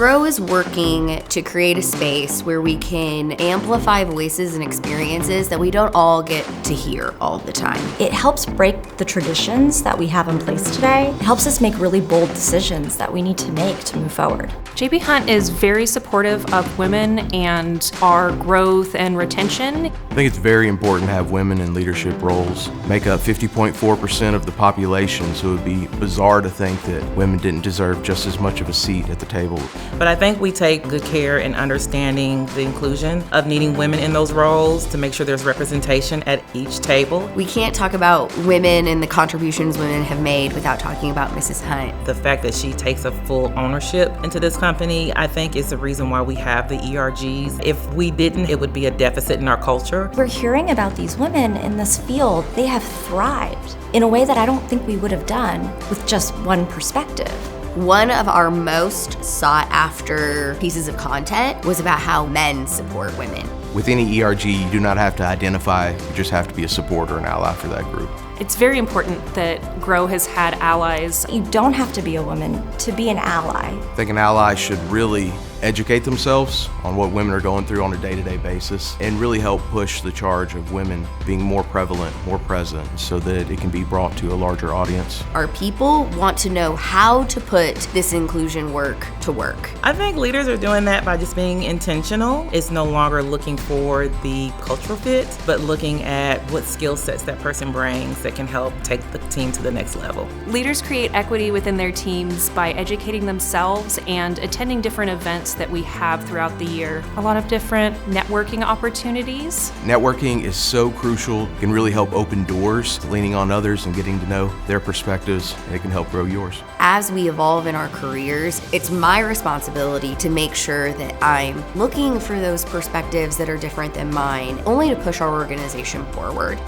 Grow is working to create a space where we can amplify voices and experiences that we don't all get to hear all the time. It helps break the traditions that we have in place today. It helps us make really bold decisions that we need to make to move forward. JB Hunt is very supportive of women and our growth and retention. I think it's very important to have women in leadership roles. Make up 50.4% of the population, so it would be bizarre to think that women didn't deserve just as much of a seat at the table. But I think we take good care in understanding the inclusion of needing women in those roles to make sure there's representation at each table. We can't talk about women and the contributions women have made without talking about Mrs. Hunt. The fact that she takes a full ownership into this company, I think, is the reason why we have the ERGs. If we didn't, it would be a deficit in our culture. We're hearing about these women in this field. They have thrived in a way that I don't think we would have done with just one perspective. One of our most sought after pieces of content was about how men support women. With any ERG, you do not have to identify, you just have to be a supporter and ally for that group. It's very important that Grow has had allies. You don't have to be a woman to be an ally. I think an ally should really educate themselves on what women are going through on a day-to-day basis and really help push the charge of women being more prevalent, more present, so that it can be brought to a larger audience. Our people want to know how to put this inclusion work to work. I think leaders are doing that by just being intentional. It's no longer looking for the cultural fit, but looking at what skill sets that person brings that can help take the team to the next level. Leaders create equity within their teams by educating themselves and attending different events that we have throughout the year. A lot of different networking opportunities. Networking is so crucial. It can really help open doors, leaning on others and getting to know their perspectives, and it can help grow yours. As we evolve in our careers, it's my responsibility to make sure that I'm looking for those perspectives that are different than mine, only to push our organization forward.